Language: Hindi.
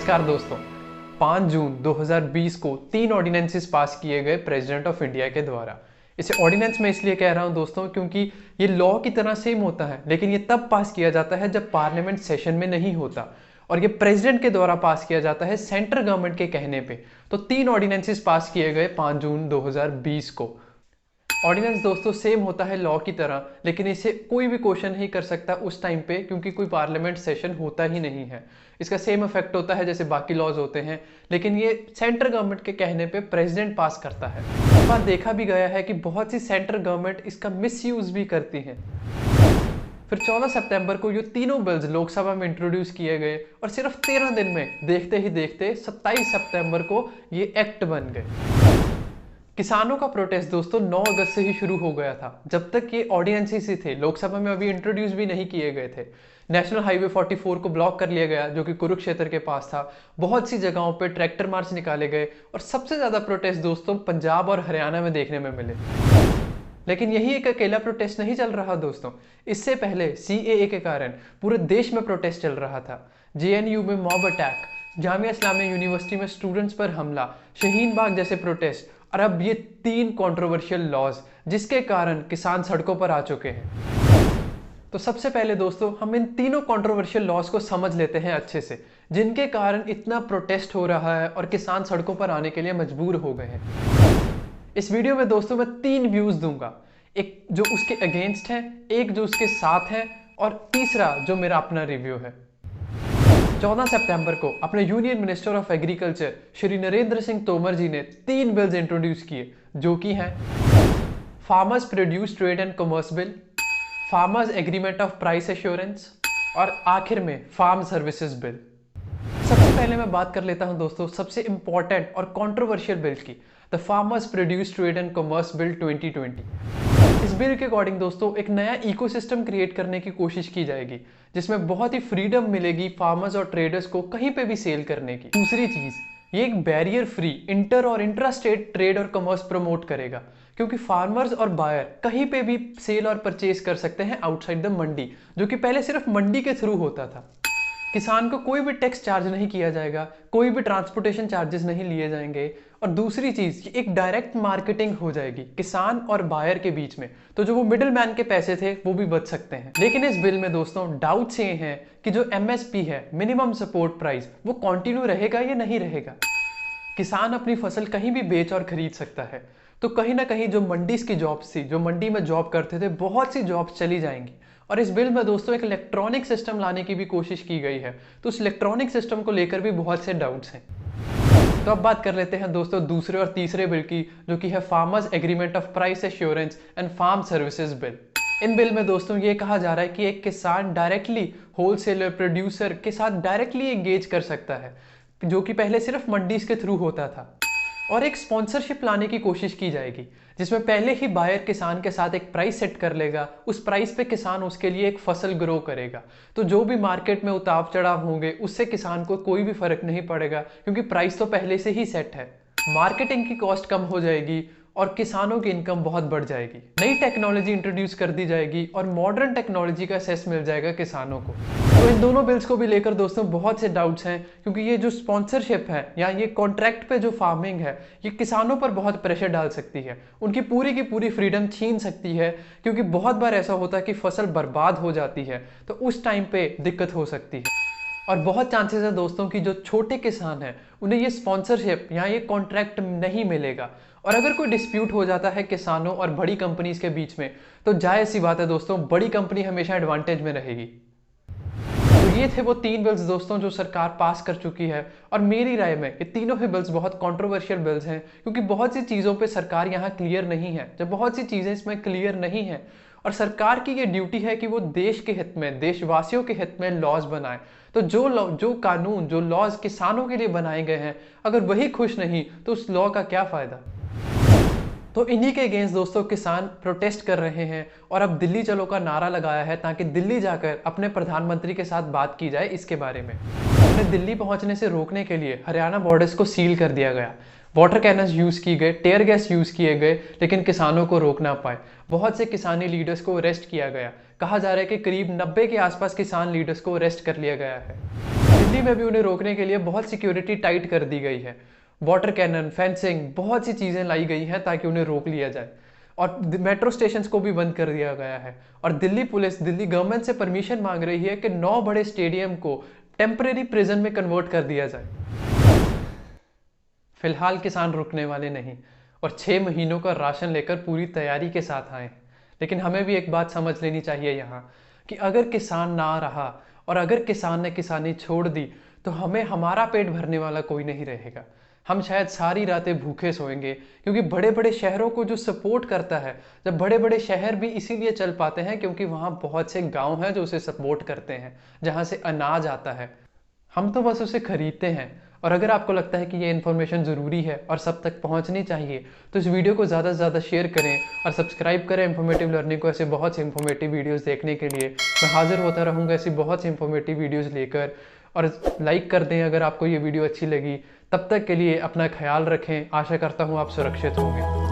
नमस्कार दोस्तों। 5 जून 2020 को 3 ऑर्डिनेंसेस पास किए गए प्रेसिडेंट ऑफ इंडिया के द्वारा। इसे ऑर्डिनेंस में इसलिए कह रहा हूं दोस्तों क्योंकि ये लॉ की तरह सेम होता है, लेकिन ये तब पास किया जाता है जब पार्लियामेंट सेशन में नहीं होता और ये प्रेसिडेंट के द्वारा पास किया जाता है सेंट्रल गवर्नमेंट के कहने पे। तो 3 ऑर्डिनेंसेस पास किए गए 5 जून 2020 को। ऑर्डिनेंस दोस्तों सेम होता है लॉ की तरह, लेकिन इसे कोई भी क्वेश्चन नहीं कर सकता उस टाइम पे क्योंकि कोई पार्लियामेंट सेशन होता ही नहीं है। इसका सेम इफेक्ट होता है जैसे बाकी लॉज होते हैं, लेकिन ये सेंट्रल गवर्नमेंट के कहने पे प्रेसिडेंट पास करता है। इस बार देखा भी गया है कि बहुत सी सेंट्रल गवर्नमेंट इसका मिसयूज भी करती है। फिर 14 सितंबर को ये तीनों बिल्स लोकसभा में इंट्रोड्यूस किए गए और सिर्फ 13 दिन में देखते ही देखते 27 सितंबर को ये एक्ट बन गए। किसानों का प्रोटेस्ट दोस्तों 9 अगस्त से ही शुरू हो गया था। जब तक ये ऑर्डिनेंसेस ही थे, लोकसभा में अभी इंट्रोड्यूस भी नहीं किए गए थे। नेशनल हाईवे 44 को ब्लॉक कर लिया गया जो कि कुरुक्षेत्र के पास था। बहुत सी जगहों पे ट्रैक्टर मार्च निकाले गए और सबसे ज्यादा प्रोटेस्ट दोस्तों पंजाब और हरियाणा में देखने में मिले। लेकिन यही एक अकेला प्रोटेस्ट नहीं चल रहा दोस्तों। इससे पहले सीएए के कारण पूरे देश में प्रोटेस्ट चल रहा था। जेएनयू में mob attack, Jamia Islamia university में स्टूडेंट्स पर हमला, शाहीन बाग जैसे प्रोटेस्ट और अब ये 3 कंट्रोवर्शियल लॉज जिसके कारण किसान सड़कों पर आ चुके हैं। तो सबसे पहले दोस्तों हम इन तीनों कंट्रोवर्शियल लॉज को समझ लेते हैं अच्छे से, जिनके कारण इतना प्रोटेस्ट हो रहा है और किसान सड़कों पर आने के लिए मजबूर हो गए हैं। इस वीडियो में दोस्तों मैं 3 व्यूज दूंगा, एक जो उसके अगेंस्ट है, एक जो उसके साथ है और तीसरा जो मेरा अपना रिव्यू है। 14 सितंबर को अपने union minister of agriculture Shri Narendra Singh Tomar ji ने 3 बिल्स इंट्रोड्यूस किए जो कि हैं farmers produce trade and commerce bill, farmers agreement of price assurance और आखिर में फार्म सर्विसेज बिल। सबसे पहले मैं बात कर लेता हूं दोस्तों सबसे इंपॉर्टेंट और कंट्रोवर्शियल बिल की, the farmers produce trade and commerce bill 2020। इस बिल के अकॉर्डिंग दोस्तों एक नया इकोसिस्टम क्रिएट करने की कोशिश की जाएगी जिसमें बहुत ही फ्रीडम मिलेगी फार्मर्स और ट्रेडर्स को कहीं पे भी सेल करने की। दूसरी चीज, ये एक बैरियर फ्री इंटर और इंट्रा स्टेट ट्रेड और कॉमर्स प्रमोट करेगा क्योंकि फार्मर्स और बायर कहीं पे भी सेल और परचेज कर सकते हैं आउटसाइड द मंडी, जो कि पहले सिर्फ मंडी के थ्रू होता था। किसान को कोई भी टैक्स चार्ज नहीं किया जाएगा, कोई भी ट्रांसपोर्टेशन चार्जेस नहीं लिए जाएंगे और दूसरी चीज एक डायरेक्ट मार्केटिंग हो जाएगी किसान और बायर के बीच में, तो जो वो मिडिल मैन के पैसे थे वो भी बच सकते हैं। लेकिन इस बिल में दोस्तों डाउट्स ये हैं कि जो एमएसपी है, मिनिमम सपोर्ट प्राइस, वो कंटिन्यू रहेगा या नहीं रहेगा। किसान अपनी फसल कहीं भी बेच और खरीद सकता है, तो कहीं ना कहीं जो मंडीज की जॉब्स थी, जो मंडी में जॉब करते थे, बहुत सी जॉब्स चली जाएंगी। और इस बिल में दोस्तों एक इलेक्ट्रॉनिक सिस्टम लाने की भी कोशिश की गई है, तो उस इलेक्ट्रॉनिक सिस्टम को लेकर भी बहुत से डाउट्स हैं। तो अब बात कर लेते हैं दोस्तों दूसरे और तीसरे बिल की, जो कि है farmers agreement of price assurance and farm services bill. इन बिल में दोस्तों ये कहा जा रहा है कि एक किसान डायरेक्टली होलसेलर प्रोड्यूसर के साथ डायरेक्टली एंगेज कर सकता है, जो कि पहले सिर्फ मंडीज के थ्रू होता था। और एक स्पॉन्सरशिप लाने की कोशिश की जाएगी जिसमें पहले ही बायर किसान के साथ एक प्राइस सेट कर लेगा, उस प्राइस पे किसान उसके लिए एक फसल ग्रो करेगा, तो जो भी मार्केट में उतार चढ़ाव होंगे उससे किसान को कोई भी फर्क नहीं पड़ेगा क्योंकि प्राइस तो पहले से ही सेट है। मार्केटिंग की कॉस्ट कम हो जाएगी और किसानों की इनकम बहुत बढ़ जाएगी। नई टेक्नोलॉजी इंट्रोड्यूस कर दी जाएगी और मॉडर्न टेक्नोलॉजी का एक्सेस मिल जाएगा किसानों को। तो इन दोनों बिल्स को भी लेकर दोस्तों बहुत से डाउट्स हैं क्योंकि ये जो स्पॉन्सरशिप है या ये कॉन्ट्रैक्ट पे जो फार्मिंग है, ये किसानों पर बहुत प्रेशर डाल सकती है, उनकी पूरी की पूरी फ्रीडम छीन सकती है क्योंकि बहुत बार ऐसा होता है कि फसल बर्बाद हो जाती है, तो उस टाइम पे दिक्कत हो सकती है। और बहुत चांसेस है दोस्तों कि जो छोटे किसान हैं उन्हें ये स्पॉन्सरशिप या ये कॉन्ट्रैक्ट नहीं मिलेगा, और अगर कोई डिस्प्यूट हो जाता है किसानों और बड़ी कंपनीज के बीच में, तो जायज सी बात है दोस्तों बड़ी कंपनी हमेशा एडवांटेज में रहेगी। तो ये थे वो 3 बिल्स दोस्तों जो सरकार पास कर चुकी है, और मेरी राय में ये तीनों ही बिल्स बहुत कंट्रोवर्शियल बिल्स हैं क्योंकि बहुत सी चीज़ों पे सरकार यहाँ क्लियर नहीं है, जब बहुत सी चीज़ें इसमें क्लियर नहीं है और सरकार की ये ड्यूटी है कि वो देश के हित में, देशवासियों के हित में लॉज बनाए। तो जो कानून, जो लॉज किसानों के लिए बनाए गए हैं, अगर वही खुश नहीं तो उस लॉ का क्या फ़ायदा। तो इन्हीं के अगेंस्ट दोस्तों किसान प्रोटेस्ट कर रहे हैं और अब दिल्ली चलो का नारा लगाया है ताकि दिल्ली जाकर अपने प्रधानमंत्री के साथ बात की जाए इसके बारे में। उन्हें दिल्ली पहुंचने से रोकने के लिए हरियाणा बॉर्डर्स को सील कर दिया गया, वाटर कैनन्स यूज किए गए, टेयर गैस यूज किए गए, लेकिन किसानों को रोक ना पाए। बहुत से किसानी लीडर्स को अरेस्ट किया गया, कहा जा रहा है कि करीब 90 के आसपास किसान लीडर्स को अरेस्ट कर लिया गया है। दिल्ली में भी उन्हें रोकने के लिए बहुत सिक्योरिटी टाइट कर दी गई है। वाटर कैनन, फेंसिंग, बहुत सी चीज़ें लाई गई हैं ताकि उन्हें रोक लिया जाए। और मेट्रो स्टेशंस को भी बंद कर दिया गया है। और दिल्ली पुलिस दिल्ली गवर्नमेंट से परमिशन मांग रही है कि 9 बड़े स्टेडियम को टेम्परेरी प्रिजन में कन्वर्ट कर दिया जाए। फिलहाल किसान रुकने वाले नहीं और 6 महीनों का राशन लेकर पूरी तैयारी के साथ आए हैं। लेकिन हमें भी एक बात समझ लेनी चाहिए यहाँ कि अगर किसान ना रहा और अगर किसान ने किसानी छोड़ दी तो हमें हमारा पेट भरने वाला कोई नहीं रहेगा। हम शायद सारी रातें भूखे सोएंगे, क्योंकि बड़े बड़े शहरों को जो सपोर्ट करता है, जब बड़े बड़े शहर भी इसीलिए चल पाते हैं क्योंकि वहाँ बहुत से गांव हैं जो उसे सपोर्ट करते हैं, जहाँ से अनाज आता है। हम तो बस उसे खरीदते हैं। और अगर आपको लगता है कि ये इन्फॉर्मेशन ज़रूरी है और सब तक पहुंचनी चाहिए तो इस वीडियो को ज़्यादा से ज़्यादा शेयर करें और सब्सक्राइब करें इन्फॉर्मेटिव लर्निंग को। ऐसे बहुत से इन्फॉर्मेटिव वीडियोस देखने के लिए मैं हाजिर होता रहूँगा ऐसी बहुत सी इन्फॉर्मेटिव वीडियोस लेकर। और लाइक कर दें अगर आपको ये वीडियो अच्छी लगी। तब तक के लिए अपना ख्याल रखें। आशा करता हूँ आप सुरक्षित होंगे।